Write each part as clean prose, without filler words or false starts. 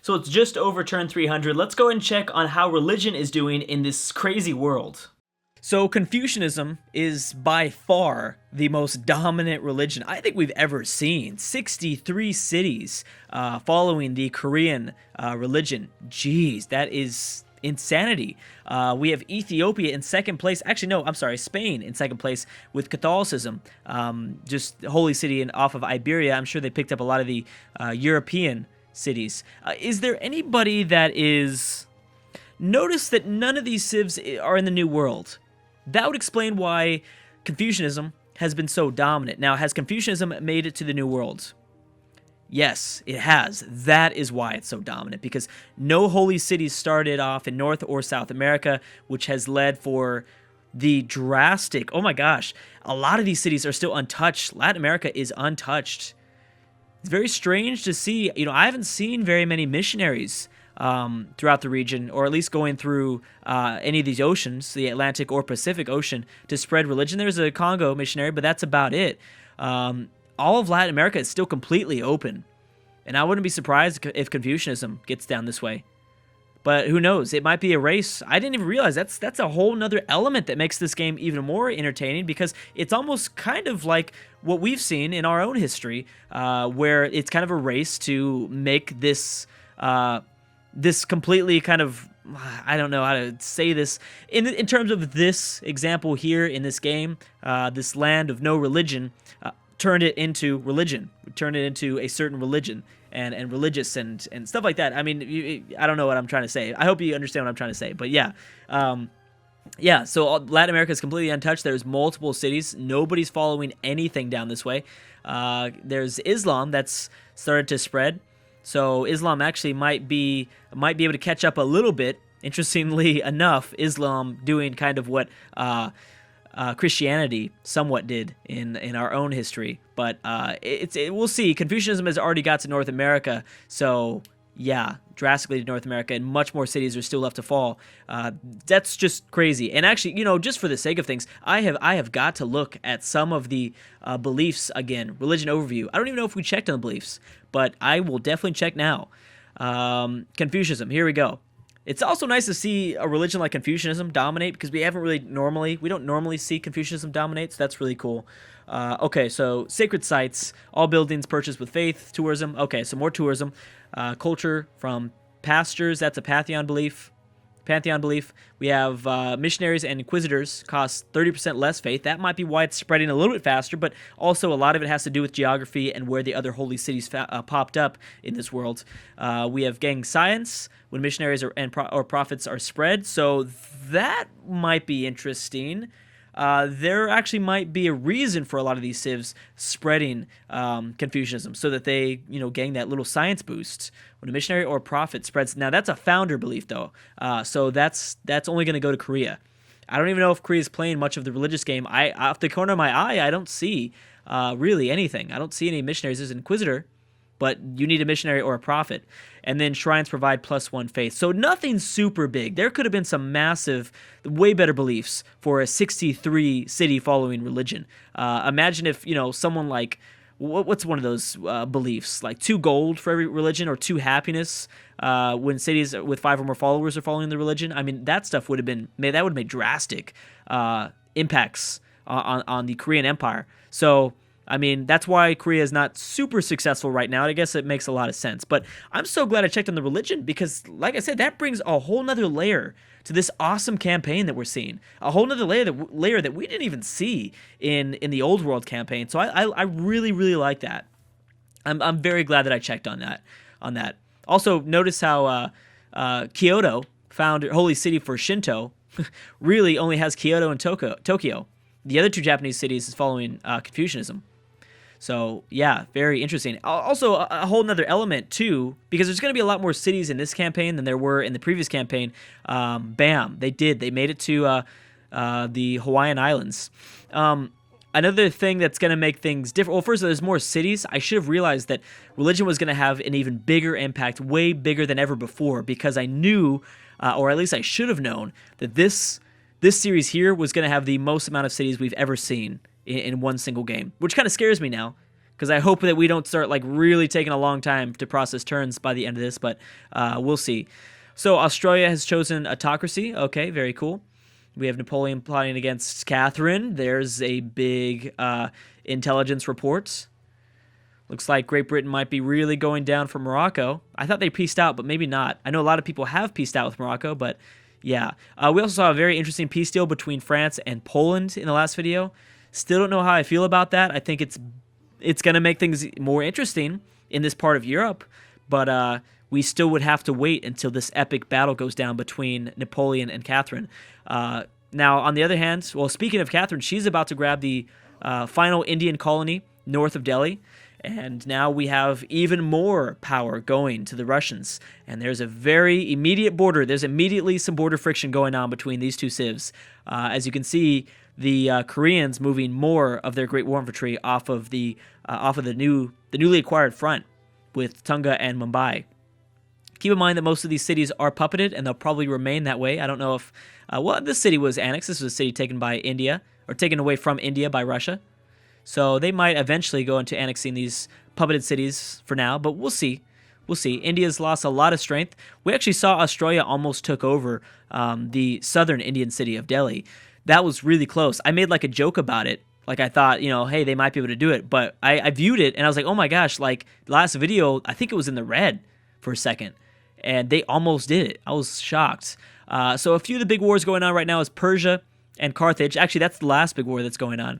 So it's just over turn 300. Let's go and check on how religion is doing in this crazy world. So Confucianism is by far the most dominant religion I think we've ever seen. 63 cities following the Korean religion. Jeez, that is insanity. We have Ethiopia in second place. Actually, no, I'm sorry, Spain in second place with Catholicism. Just holy city and off of Iberia. I'm sure they picked up a lot of the European cities. Is there anybody that is... Notice that none of these civs are in the New World. That would explain why Confucianism has been so dominant. Now, has Confucianism made it to the New World? Yes, it has. That is why it's so dominant, because no holy cities started off in North or South America, which has led for the drastic, oh my gosh, a lot of these cities are still untouched. Latin America is untouched. It's very strange to see. I haven't seen very many missionaries throughout the region, or at least going through any of these oceans, the Atlantic or Pacific Ocean, to spread religion. There's a Congo missionary, but that's about it. All of Latin America is still completely open, and I wouldn't be surprised if Confucianism gets down this way. But who knows? It might be a race. I didn't even realize that's a whole nother element that makes this game even more entertaining, because it's almost kind of like what we've seen in our own history, where it's kind of a race to make this this completely kind of, I don't know how to say this, in terms of this example here in this game, this land of no religion, turned it into religion, turned it into a certain religion, and religious and stuff like that. I mean, I don't know what I'm trying to say. I hope you understand what I'm trying to say, but yeah. Yeah, so Latin America is completely untouched. There's multiple cities. Nobody's following anything down this way. There's Islam that's started to spread. So Islam actually might be able to catch up a little bit. Interestingly enough, Islam doing kind of what Christianity somewhat did in our own history. But we'll see. Confucianism has already got to North America, so yeah, drastically to North America, and much more cities are still left to fall. That's just crazy. And actually, just for the sake of things, I have got to look at some of the beliefs again. Religion overview. I don't even know if we checked on the beliefs, but I will definitely check now. Confucianism. Here we go. It's also nice to see a religion like Confucianism dominate, because we don't normally see Confucianism dominate, so that's really cool. Okay, so sacred sites, all buildings purchased with faith, tourism. Okay, so more tourism. Culture from pastors, that's a pantheon belief. We have missionaries and inquisitors cost 30% less faith. That might be why it's spreading a little bit faster, but also a lot of it has to do with geography and where the other holy cities popped up in this world. We have gang science, when missionaries or prophets are spread, so that might be interesting. There actually might be a reason for a lot of these civs spreading Confucianism, so that they, gain that little science boost when a missionary or prophet spreads. Now, that's a founder belief, though, so that's only going to go to Korea. I don't even know if Korea is playing much of the religious game. Off the corner of my eye, I don't see really anything. I don't see any missionaries. There's an inquisitor, but you need a missionary or a prophet. And then shrines provide +1 faith. So nothing super big. There could have been some massive, way better beliefs for a 63 city following religion. Imagine if, someone like, what's one of those beliefs? Like 2 gold for every religion, or 2 happiness when cities with 5 or more followers are following the religion. I mean, that stuff would have made drastic impacts on the Korean Empire. So, I mean, that's why Korea is not super successful right now. I guess it makes a lot of sense. But I'm so glad I checked on the religion, because, like I said, that brings a whole nother layer to this awesome campaign that we're seeing. A whole nother layer that we didn't even see in the Old World campaign. So I really, really like that. I'm very glad that I checked on that. Also, notice how Kyoto, holy city for Shinto, really only has Kyoto and Tokyo. The other 2 Japanese cities is following Confucianism. So, yeah, very interesting. Also, a whole nother element, too, because there's going to be a lot more cities in this campaign than there were in the previous campaign. Bam, they made it to the Hawaiian Islands. Another thing that's going to make things different, well, first, there's more cities. I should have realized that religion was going to have an even bigger impact, way bigger than ever before, because I knew, or at least I should have known, that this series here was going to have the most amount of cities we've ever seen in one single game, which kind of scares me now, because I hope that we don't start like really taking a long time to process turns by the end of this, but we'll see. So Australia has chosen autocracy. Okay, very cool. We have Napoleon plotting against Catherine. There's a big intelligence report. Looks like Great Britain might be really going down for Morocco. I thought they peaced out, but maybe not. I know a lot of people have peaced out with Morocco, but yeah. We also saw a very interesting peace deal between France and Poland in the last video. Still don't know how I feel about that. I think it's going to make things more interesting in this part of Europe, but we still would have to wait until this epic battle goes down between Napoleon and Catherine. Now, on the other hand, well, speaking of Catherine, she's about to grab the final Indian colony north of Delhi. And now we have even more power going to the Russians. And there's a very immediate border. There's immediately some border friction going on between these two civs. As you can see, the Koreans moving more of their Great War Infantry off of the newly acquired front with Tunga and Mumbai. Keep in mind that most of these cities are puppeted, and they'll probably remain that way. I don't know if this city was annexed. This was a city taken by India, or taken away from India by Russia. So they might eventually go into annexing these puppeted cities for now, but we'll see. We'll see. India's lost a lot of strength. We actually saw Australia almost took over the southern Indian city of Delhi. That was really close. I made like a joke about it. Like I thought, hey, they might be able to do it. But I viewed it and I was like, oh my gosh, like last video, I think it was in the red for a second. And they almost did it. I was shocked. So a few of the big wars going on right now is Persia and Carthage. Actually, that's the last big war that's going on.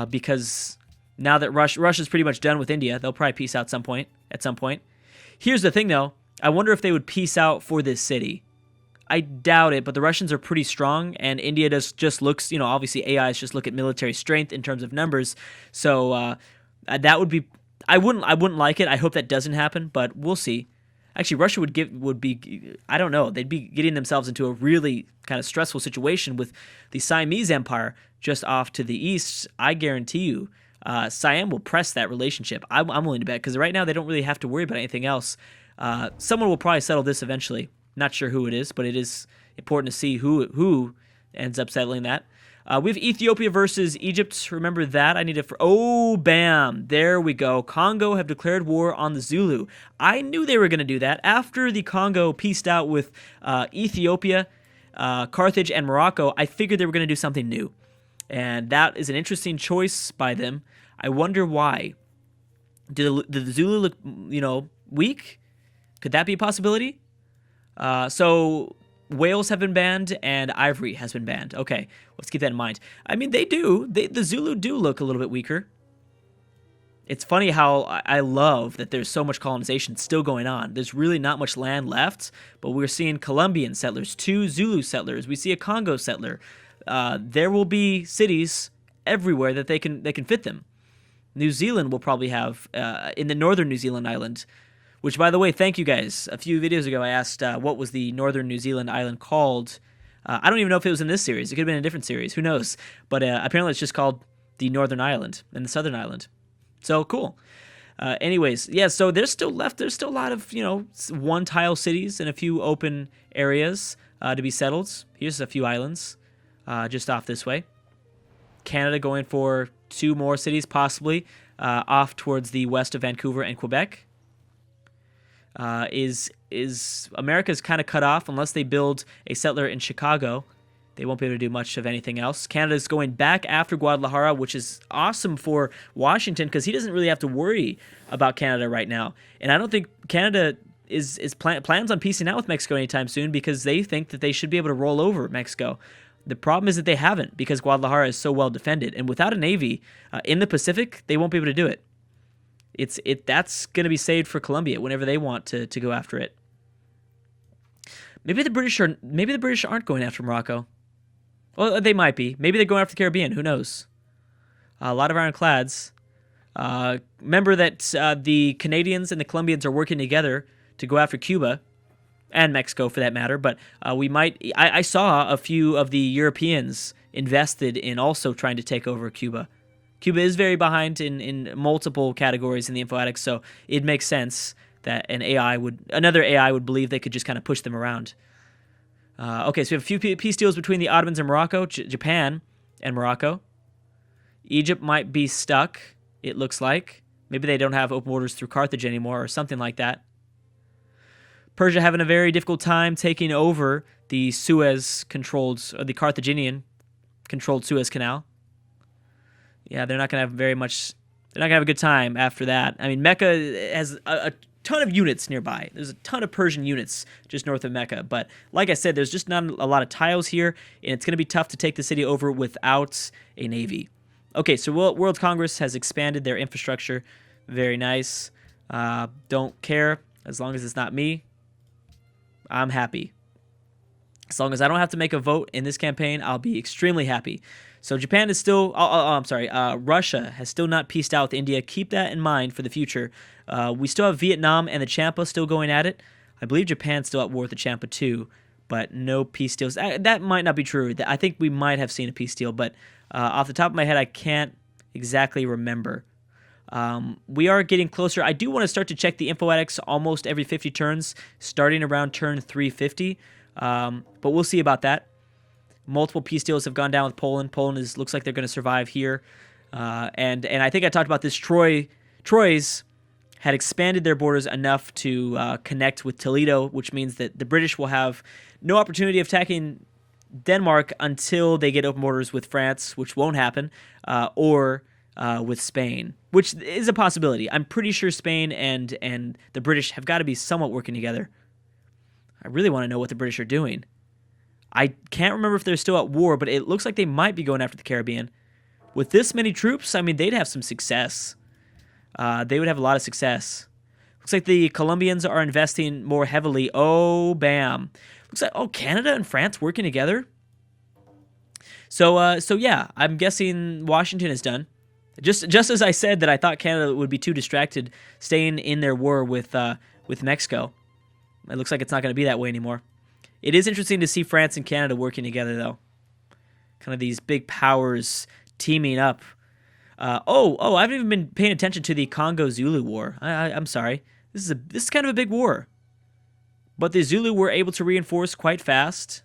Because now that Russia's pretty much done with India, they'll probably peace out at some point. Here's the thing, though. I wonder if they would peace out for this city. I doubt it, but the Russians are pretty strong, and India just looks, obviously AIs just look at military strength in terms of numbers. So that would be, I wouldn't like it. I hope that doesn't happen, but we'll see. Actually, Russia would be, I don't know, they'd be getting themselves into a really kind of stressful situation with the Siamese Empire just off to the east. I guarantee you, Siam will press that relationship. I'm willing to bet, because right now they don't really have to worry about anything else. Someone will probably settle this eventually. Not sure who it is, but it is important to see who ends up settling that. We have Ethiopia versus Egypt. Remember that? I need to... Oh, bam. There we go. Congo have declared war on the Zulu. I knew they were going to do that. After the Congo peaced out with Ethiopia, Carthage, and Morocco, I figured they were going to do something new. And that is an interesting choice by them. I wonder why. Did the Zulu look, weak? Could that be a possibility? So... Wales have been banned, and Ivory has been banned. Okay, let's keep that in mind. I mean, the Zulu do look a little bit weaker. It's funny how I love that there's so much colonization still going on. There's really not much land left, but we're seeing Colombian settlers, 2 Zulu settlers. We see a Congo settler. There will be cities everywhere that they can fit them. New Zealand will probably have, in the northern New Zealand island, which, by the way, thank you guys. A few videos ago, I asked what was the northern New Zealand island called. I don't even know if it was in this series. It could have been a different series. Who knows? But apparently it's just called the Northern Island and the Southern Island. So, cool. Anyways, yeah, so there's still a lot of, one-tile cities and a few open areas to be settled. Here's a few islands just off this way. Canada going for 2 more cities, possibly, off towards the west of Vancouver and Quebec. Is America's kind of cut off unless they build a settler in Chicago. They won't be able to do much of anything else. Canada's going back after Guadalajara, which is awesome for Washington because he doesn't really have to worry about Canada right now. And I don't think Canada plans on piecing out with Mexico anytime soon because they think that they should be able to roll over Mexico. The problem is that they haven't because Guadalajara is so well defended. And without a navy in the Pacific, they won't be able to do it. That's going to be saved for Colombia whenever they want to go after it. Maybe the British aren't going after Morocco. Well, they might be. Maybe they're going after the Caribbean. Who knows? A lot of ironclads. Remember that the Canadians and the Colombians are working together to go after Cuba and Mexico, for that matter. But I saw a few of the Europeans invested in also trying to take over Cuba. Cuba is very behind in multiple categories in the infoetics, so it makes sense that another AI would believe they could just kind of push them around. Okay, so we have a few peace deals between the Ottomans and Morocco, Japan and Morocco. Egypt might be stuck, it looks like. Maybe they don't have open borders through Carthage anymore or something like that. Persia having a very difficult time taking over the Suez-controlled, or the Carthaginian-controlled Suez Canal. Yeah, they're not going to have very much... They're not going to have a good time after that. I mean, Mecca has a ton of units nearby. There's a ton of Persian units just north of Mecca. But like I said, there's just not a lot of tiles here, and it's going to be tough to take the city over without a navy. Okay, so World Congress has expanded their infrastructure. Very nice. Don't care. As long as it's not me, I'm happy. As long as I don't have to make a vote in this campaign, I'll be extremely happy. So Japan is still... I'm sorry. Russia has still not pieced out with India. Keep that in mind for the future. We still have Vietnam and the Champa still going at it. I believe Japan's still at war with the Champa too, but no peace deals. That might not be true. I think we might have seen a peace deal, but off the top of my head, I can't exactly remember. We are getting closer. I do want to start to check the Infoetics almost every 50 turns, starting around turn 350, but we'll see about that. Multiple peace deals have gone down with Poland. Poland looks like they're going to survive here. And I think I talked about this. Troyes had expanded their borders enough to connect with Toledo, which means that the British will have no opportunity of attacking Denmark until they get open borders with France, which won't happen, or with Spain, which is a possibility. I'm pretty sure Spain and the British have got to be somewhat working together. I really want to know what the British are doing. I can't remember if they're still at war, but it looks like they might be going after the Caribbean. With this many troops, I mean, they'd have some success. They would have a lot of success. Looks like the Colombians are investing more heavily. Oh, bam. Looks like, Canada and France working together? So yeah, I'm guessing Washington is done. Just as I said that I thought Canada would be too distracted staying in their war with Mexico. It looks like it's not going to be that way anymore. It is interesting to see France and Canada working together, though. Kind of these big powers teaming up. I haven't even been paying attention to the Congo-Zulu War. I'm sorry. This is kind of a big war. But the Zulu were able to reinforce quite fast.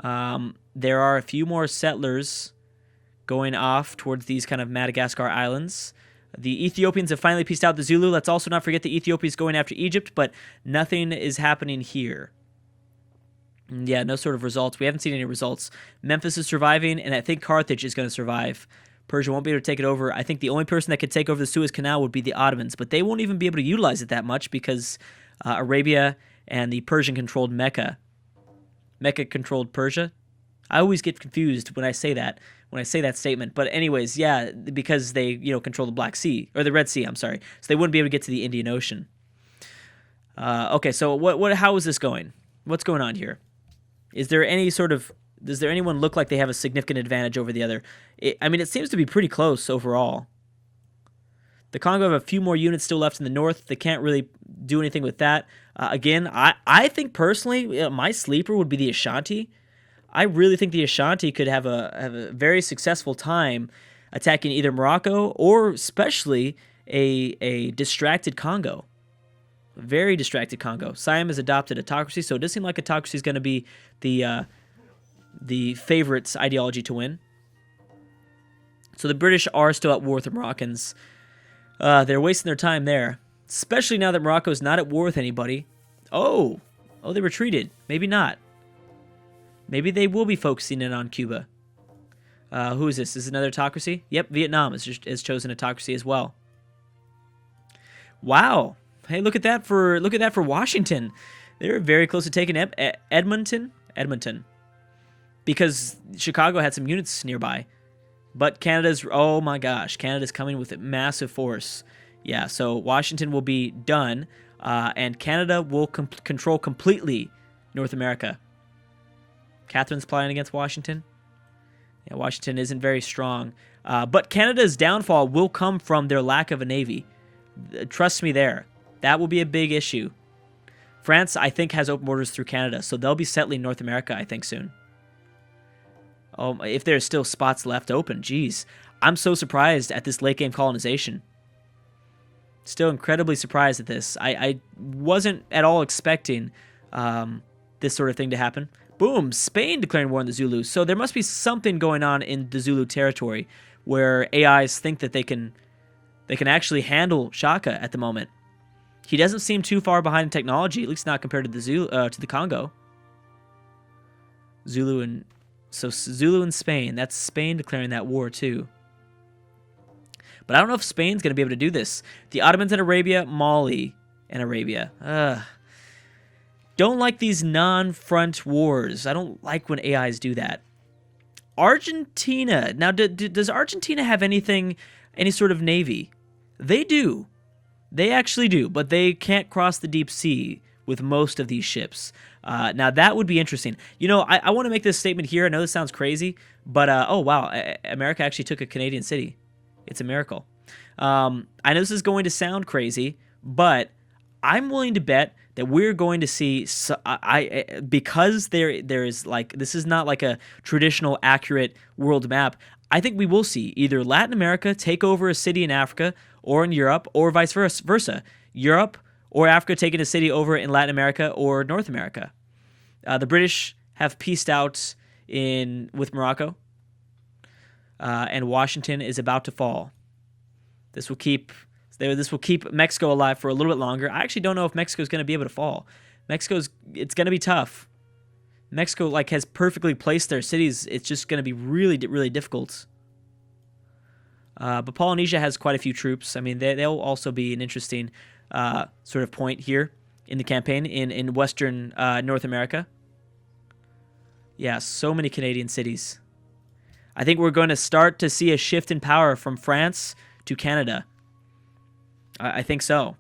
There are a few more settlers going off towards these kind of Madagascar islands. The Ethiopians have finally pieced out the Zulu. Let's also not forget the Ethiopians going after Egypt, but nothing is happening here. Yeah, no sort of results. We haven't seen any results. Memphis is surviving, and I think Carthage is going to survive. Persia won't be able to take it over. I think the only person that could take over the Suez Canal would be the Ottomans, but they won't even be able to utilize it that much because Arabia and the Persian-controlled Mecca. Mecca-controlled Persia? I always get confused when I say that statement. But anyways, yeah, because they, control the Black Sea, or the Red Sea, I'm sorry. So they wouldn't be able to get to the Indian Ocean. Okay, so how is this going? What's going on here? Does there anyone look like they have a significant advantage over the other? It seems to be pretty close overall. The Congo have a few more units still left in the north. They can't really do anything with that. Again, I think personally, my sleeper would be the Ashanti. I really think the Ashanti could have a very successful time attacking either Morocco or especially a distracted Congo. Very distracted Congo. Siam has adopted autocracy, so it does seem like autocracy is going to be the favorite's ideology to win. So the British are still at war with the Moroccans. They're wasting their time there, especially now that Morocco is not at war with anybody. Oh, they retreated. Maybe not. Maybe they will be focusing in on Cuba. Who is this? Is this another autocracy? Yep, Vietnam has chosen autocracy as well. Wow. Hey, look at that for Washington. They're very close to taking Edmonton, because Chicago had some units nearby. But Canada's coming with a massive force. Yeah, so Washington will be done, and Canada will control completely North America. Catherine's plotting against Washington. Yeah, Washington isn't very strong. But Canada's downfall will come from their lack of a navy. Trust me there. That will be a big issue. France, I think, has open borders through Canada, so they'll be settling North America, I think, soon. Oh, if there's still spots left open, geez. I'm so surprised at this late game colonization. Still incredibly surprised at this. I wasn't at all expecting this sort of thing to happen. Boom, Spain declaring war on the Zulus. So there must be something going on in the Zulu territory where AIs think that they can They can actually handle Shaka at the moment. He doesn't seem too far behind in technology, at least not compared to the Congo. Zulu and Spain. That's Spain declaring that war too. But I don't know if Spain's going to be able to do this. The Ottomans in Arabia, Mali and Arabia. Don't like these non-front wars. I don't like when AIs do that. Argentina. Now, does Argentina have any sort of navy? They do. They actually do, but they can't cross the deep sea with most of these ships. Now, that would be interesting. You know, I want to make this statement here. I know this sounds crazy, but, oh, wow, America actually took a Canadian city. It's a miracle. I know this is going to sound crazy, but I'm willing to bet that we're going to see, because there is like, this is not like a traditional accurate world map. I think we will see either Latin America take over a city in Africa or in Europe, or vice versa. Europe or Africa taking a city over in Latin America or North America. The British have peaced out with Morocco, and Washington is about to fall. This will keep Mexico alive for a little bit longer. I actually don't know if Mexico's going to be able to fall. It's going to be tough. Mexico has perfectly placed their cities. It's just going to be really, really difficult. But Polynesia has quite a few troops. I mean, they'll also be an interesting sort of point here in the campaign in Western North America. Yeah, so many Canadian cities. I think we're going to start to see a shift in power from France to Canada. I think so.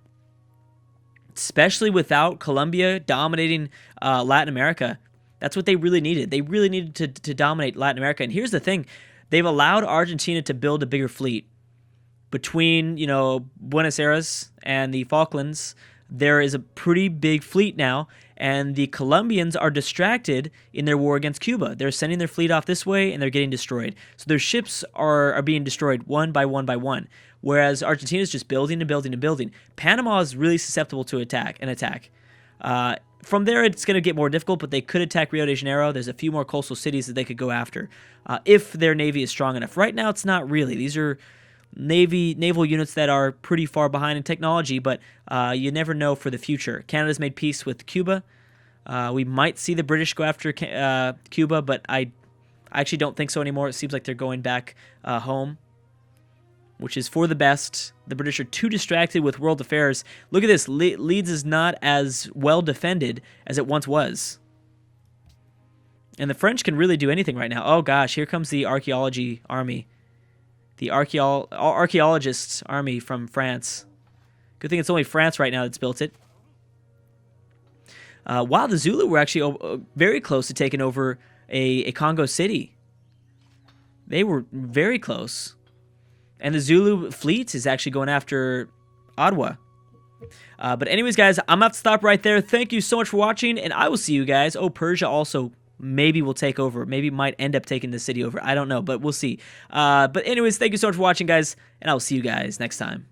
Especially without Colombia dominating Latin America. That's what they really needed. They really needed to dominate Latin America. And here's the thing. They've allowed Argentina to build a bigger fleet. Between, Buenos Aires and the Falklands, there is a pretty big fleet now, and the Colombians are distracted in their war against Cuba. They're sending their fleet off this way, and they're getting destroyed. So their ships are being destroyed one by one by one, whereas Argentina is just building and building and building. Panama is really susceptible to attack. From there, it's going to get more difficult, but they could attack Rio de Janeiro. There's a few more coastal cities that they could go after if their navy is strong enough. Right now, it's not really. These are naval units that are pretty far behind in technology, but you never know for the future. Canada's made peace with Cuba. We might see the British go after Cuba, but I actually don't think so anymore. It seems like they're going back home, which is for the best. The British are too distracted with world affairs. Look at this. Leeds is not as well defended as it once was. And the French can really do anything right now. Oh, gosh, here comes the archaeology army. The archaeologists army from France. Good thing it's only France right now that's built it. Wow, the Zulu were actually very close to taking over a Congo city. They were very close. And the Zulu fleet is actually going after Ottawa. But anyways, guys, I'm about to stop right there. Thank you so much for watching, and I will see you guys. Oh, Persia also maybe will take over. Maybe might end up taking the city over. I don't know, but we'll see. But anyways, thank you so much for watching, guys, and I'll see you guys next time.